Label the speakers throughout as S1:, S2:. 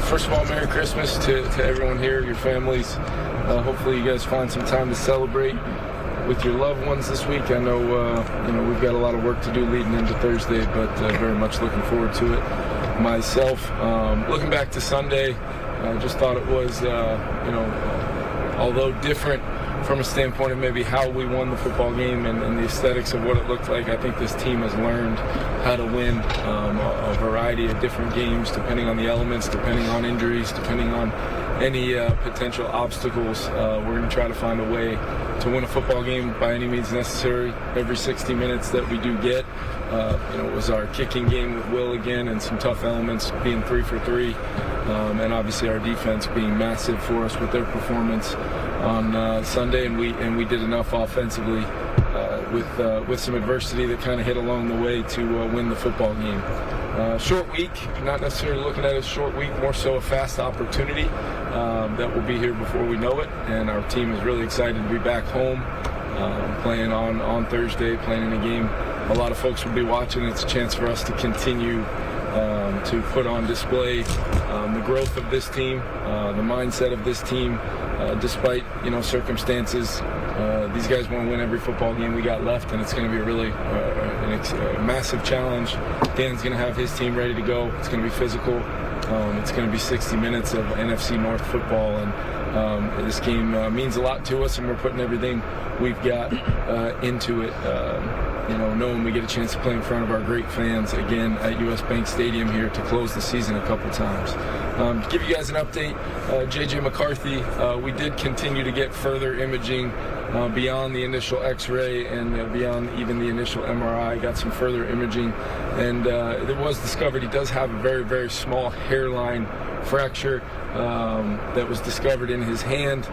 S1: First of all, Merry Christmas to everyone here, your families. Hopefully you guys find some time to celebrate with your loved ones this week. I know, we've got a lot of work to do leading into Thursday, but very much looking forward to it myself. Looking back to Sunday, I just thought it was, although different from a standpoint of maybe how we won the football game and the aesthetics of what it looked like, I think this team has learned how to win a variety of different games, depending on the elements, depending on injuries, depending on any potential obstacles. We're going to try to find a way to win a football game by any means necessary. Every 60 minutes that we do get, it was our kicking game with Will again, and some tough elements being 3 for 3, and obviously our defense being massive for us with their performance on Sunday, and we did enough offensively with some adversity that kind of hit along the way to win the football game. Short week, not necessarily looking at it as a short week, more so a fast opportunity that will be here before we know it, and our team is really excited to be back home, playing on Thursday, playing in a game a lot of folks will be watching. It's a chance for us to continue to put on display the growth of this team, the mindset of this team, despite circumstances. These guys want to win every football game we got left, and it's going to be a really a massive challenge. Dan's going to have his team ready to go. It's going to be physical. It's going to be 60 minutes of NFC North football, and this game means a lot to us, and we're putting everything we've got into it. Knowing we get a chance to play in front of our great fans again at US Bank Stadium here to close the season a couple times. To give you guys an update, JJ McCarthy, we did continue to get further imaging beyond the initial x-ray and beyond even the initial MRI. Got some further imaging, and it was discovered he does have a very, very small hairline fracture that was discovered in his hand.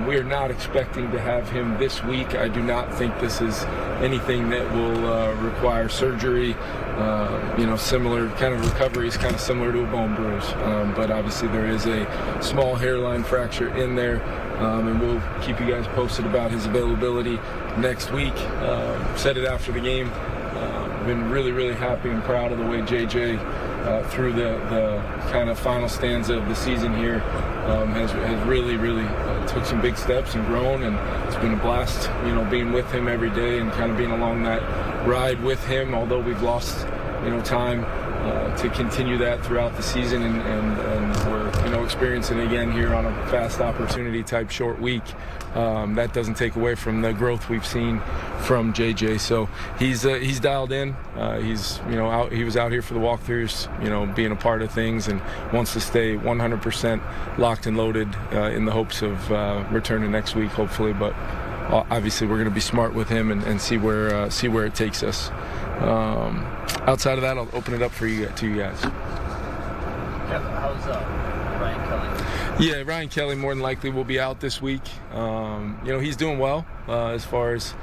S1: We are not expecting to have him this week. I do not think this is anything that will require surgery. Similar kind of recovery is kind of similar to a bone bruise, but obviously there is a small hairline fracture in there, and we'll keep you guys posted about his availability next week. Said it after the game. Been really, really happy and proud of the way JJ through the kind of final stanza of the season here has really, really took some big steps and grown, and it's been a blast, being with him every day and kind of being along that ride with him, although we've lost, time to continue that throughout the season, and we're, experiencing again here on a fast opportunity type short week. That doesn't take away from the growth we've seen from JJ. So he's dialed in. He's he was out here for the walkthroughs, being a part of things, and wants to stay 100% locked and loaded in the hopes of returning next week, hopefully. But obviously we're going to be smart with him and see where it takes us. Outside of that, I'll open it up to you guys.
S2: How's Ryan Kelly?
S1: Yeah, Ryan Kelly more than likely will be out this week. He's doing well as far as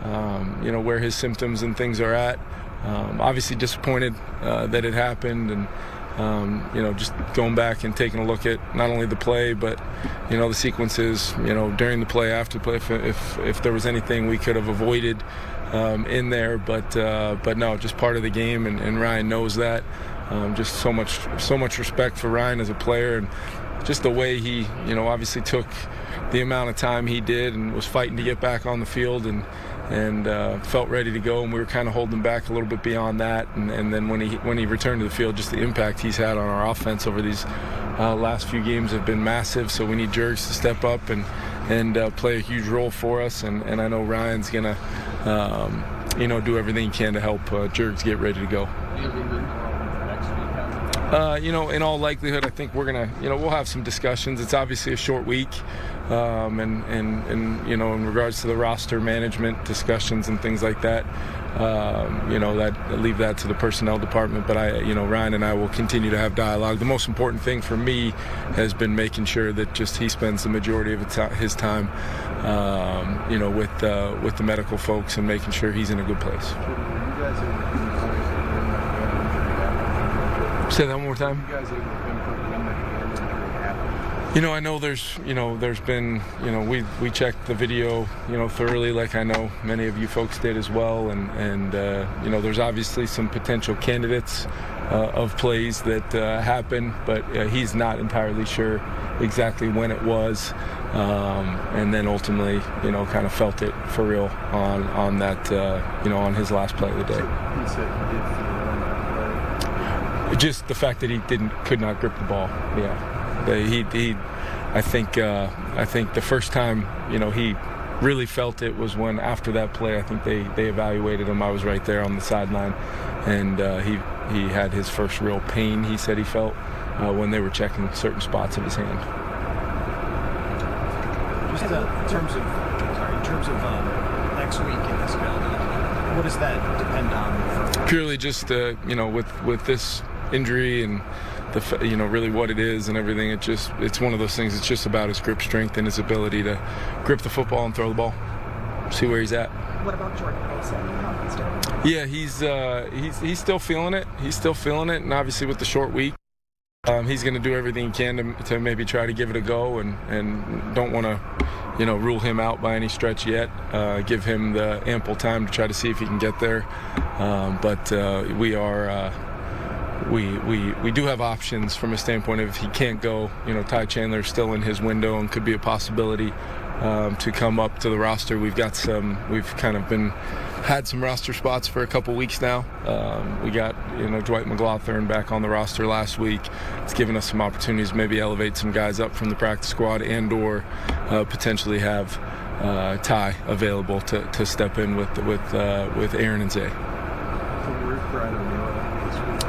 S1: where his symptoms and things are at. Obviously disappointed that it happened, and just going back and taking a look at not only the play, but the sequences, during the play, after the play, if there was anything we could have avoided in there, but no, just part of the game, and Ryan knows that. Just so much respect for Ryan as a player, and just the way he obviously took the amount of time he did and was fighting to get back on the field, and felt ready to go, and we were kind of holding back a little bit beyond that, and then when he returned to the field, just the impact he's had on our offense over these last few games have been massive. So we need Jergs to step up and play a huge role for us, and I know Ryan's gonna do everything he can to help Jergs get ready to go. In all likelihood, I think we're gonna, we'll have some discussions. It's obviously a short week, and in regards to the roster management discussions and things like that, that leave that to the personnel department. But Ryan and I will continue to have dialogue. The most important thing for me has been making sure that just he spends the majority of his time, with the medical folks and making sure he's in a good place. Say that one more time.
S2: You guys able to pinpoint when the hand injury happened?
S1: I know there's been, we checked the video, thoroughly, like I know many of you folks did as well, and there's obviously some potential candidates of plays that happen, but he's not entirely sure exactly when it was, and then ultimately, kind of felt it for real on that, on his last play of the day.
S2: He said he did feel it on that play.
S1: Just the fact that he could not grip the ball. Yeah, I think the first time he really felt it was when after that play. I think they evaluated him. I was right there on the sideline, and he had his first real pain. He said he felt when they were checking certain spots of his hand.
S3: Just in terms of next week in this building, what does that depend on?
S1: Purely just with this injury and really what it is and everything. It's one of those things. It's just about his grip strength and his ability to grip the football and throw the ball. See where he's at.
S4: What about Jordan Wilson? How he's doing?
S1: Yeah, he's still feeling it. He's still feeling it, and obviously with the short week, he's going to do everything he can to maybe try to give it a go, and don't want to rule him out by any stretch yet. Give him the ample time to try to see if he can get there. But we are. We do have options from a standpoint of if he can't go. Ty Chandler's still in his window and could be a possibility to come up to the roster. We've kind of had some roster spots for a couple weeks now. We got Dwight McLaughlin back on the roster last week. It's given us some opportunities to maybe elevate some guys up from the practice squad and/or potentially have Ty available to step in with Aaron and Zay.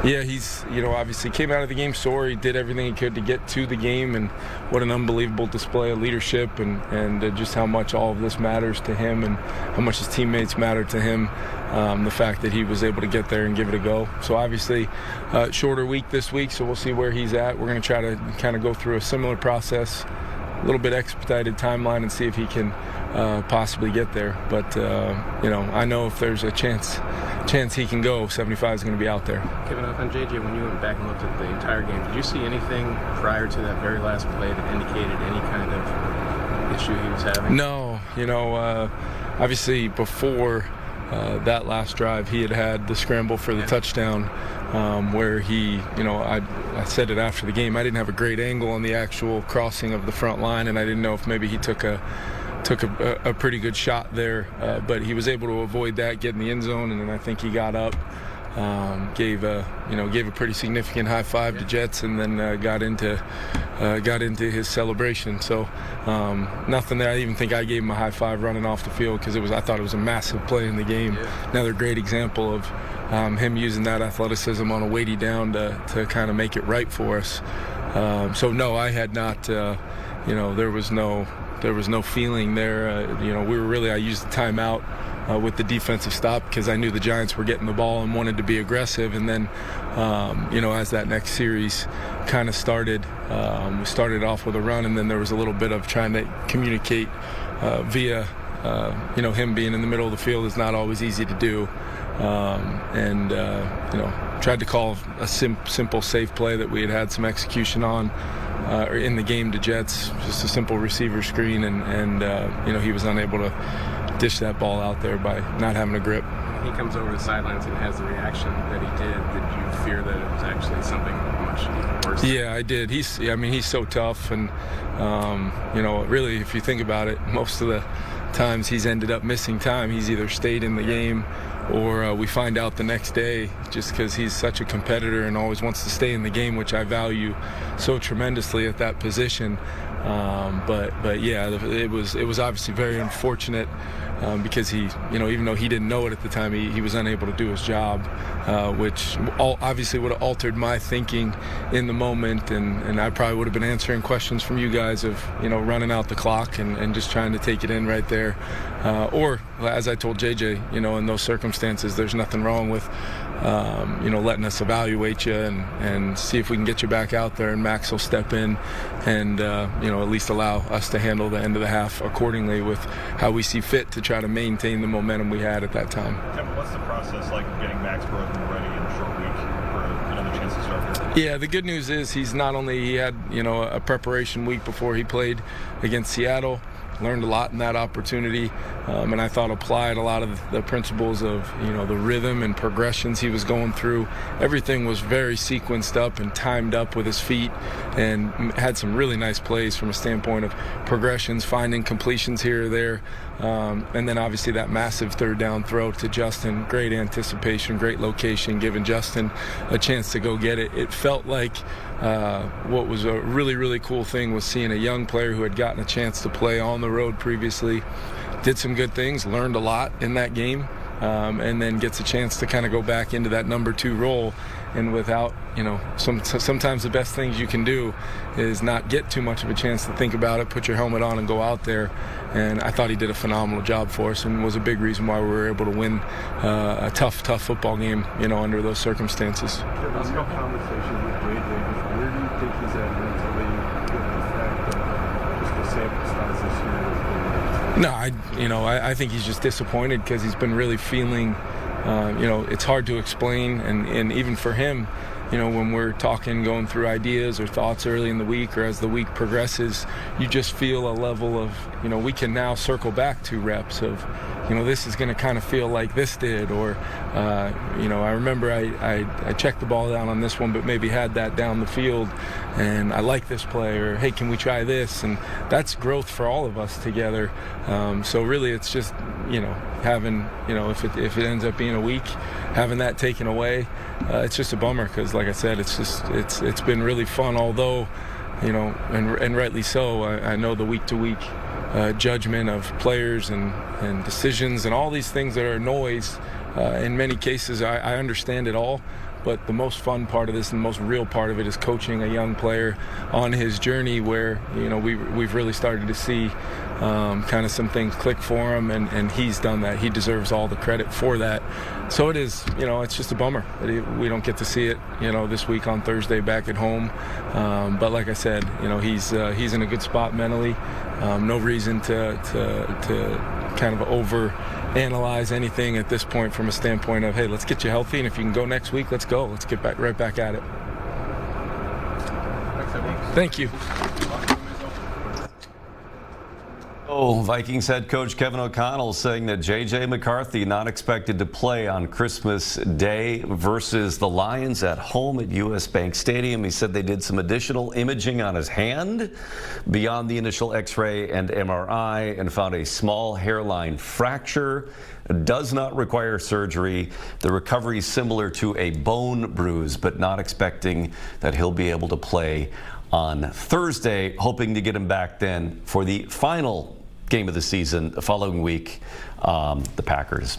S1: Yeah, he's obviously came out of the game sore. He did everything he could to get to the game, and what an unbelievable display of leadership and just how much all of this matters to him and how much his teammates matter to him. The fact that he was able to get there and give it a go. So obviously, shorter week this week, so we'll see where he's at. We're going to try to kind of go through a similar process, a little bit expedited timeline, and see if he can possibly get there. But I know if there's a chance he can go, 75 is going to be out there.
S2: Kevin, on JJ, when you went back and looked at the entire game, did you see anything prior to that very last play that indicated any kind of issue he was having?
S1: No, obviously before that last drive, he had the scramble for the touchdown, where he, I said it after the game, I didn't have a great angle on the actual crossing of the front line, and I didn't know if maybe he took a pretty good shot there, but he was able to avoid that, get in the end zone, and then I think he got up, gave a pretty significant high five to Jets, and then got into his celebration. So nothing there. I even think I gave him a high five running off the field because I thought it was a massive play in the game. Yeah. Another great example of him using that athleticism on a weighty down to kind of make it right for us. So no, I had not. There was no feeling there. I used the timeout with the defensive stop because I knew the Giants were getting the ball and wanted to be aggressive. And then, as that next series kind of started, we started off with a run, and then there was a little bit of trying to communicate via, him being in the middle of the field is not always easy to do. Tried to call a simple, safe play that we had some execution on. In the game to Jets, just a simple receiver screen, and he was unable to dish that ball out there by not having a grip.
S2: He comes over the sidelines and has the reaction that he did. Did you fear that it was actually something much worse?
S1: Yeah, I did. He's so tough, and really, if you think about it, most of the times he's ended up missing time. He's either stayed in the game or we find out the next day, just because he's such a competitor and always wants to stay in the game, which I value so tremendously at that position. But yeah, it was obviously very unfortunate because he, even though he didn't know it at the time, he was unable to do his job, which obviously would have altered my thinking in the moment, and I probably would have been answering questions from you guys of, running out the clock and just trying to take it in right there. Or, as I told JJ, in those circumstances, there's nothing wrong with, letting us evaluate you and see if we can get you back out there, and Max will step in and, at least allow us to handle the end of the half accordingly with how we see fit to try to maintain the momentum we had at that time.
S5: Kevin, what's the process like of getting Max broken and ready in a short week for another chance to start here?
S1: Yeah, the good news is he had, a preparation week before he played against Seattle. learned a lot in that opportunity, and I thought applied a lot of the principles of, you know, the rhythm and progressions he was going through. Everything was very sequenced up and timed up with his feet, and had some really nice plays from a standpoint of progressions, finding completions here or there, and then obviously that massive third down throw to Justin. Great anticipation, great location, giving Justin a chance to go get it. It felt like what was a really, really cool thing was seeing a young player who had gotten a chance to play on the road previously, did some good things, learned a lot in that game, and then gets a chance to kind of go back into that number 2 role. And without, you know, sometimes the best things you can do is not get too much of a chance to think about it, put your helmet on and go out there. And I thought he did a phenomenal job for us, and was a big reason why we were able to win a tough football game, you know, under those circumstances.
S6: Let's go conversation with JJ. Where do you think he's at mentally, given the fact that just the sample size this year?
S1: No, I think he's just disappointed because he's been really feeling, you know, it's hard to explain, and even for him, you know, when we're talking, going through ideas or thoughts early in the week or as the week progresses, you just feel a level of, you know, we can now circle back to reps of, you know, this is going to kind of feel like this did, or, you know, I remember I checked the ball down on this one, but maybe had that down the field, and I like this play, or hey, can we try this? And that's growth for all of us together. So really, it's just, you know, having, you know, if it ends up being a week, having that taken away, it's just a bummer because, like I said, it's been really fun. Although, you know, and rightly so. I know the week-to-week judgment of players and decisions and all these things that are noise. In many cases, I understand it all. But the most fun part of this and the most real part of it is coaching a young player on his journey where, you know, we've really started to see kind of some things click for him, and he's done that. He deserves all the credit for that. So it is, you know, it's just a bummer that we don't get to see it, you know, this week on Thursday back at home. But like I said, you know, he's in a good spot mentally. No reason to kind of over-analyze anything at this point from a standpoint of, hey, let's get you healthy, and if you can go next week, let's go. Let's get right back at it. Thank you.
S7: Vikings head coach Kevin O'Connell saying that J.J. McCarthy not expected to play on Christmas Day versus the Lions at home at U.S. Bank Stadium. He said they did some additional imaging on his hand beyond the initial X-ray and MRI and found a small hairline fracture. Does not require surgery. The recovery is similar to a bone bruise, but not expecting that he'll be able to play on Thursday, hoping to get him back then for the final game of the season the following week, the Packers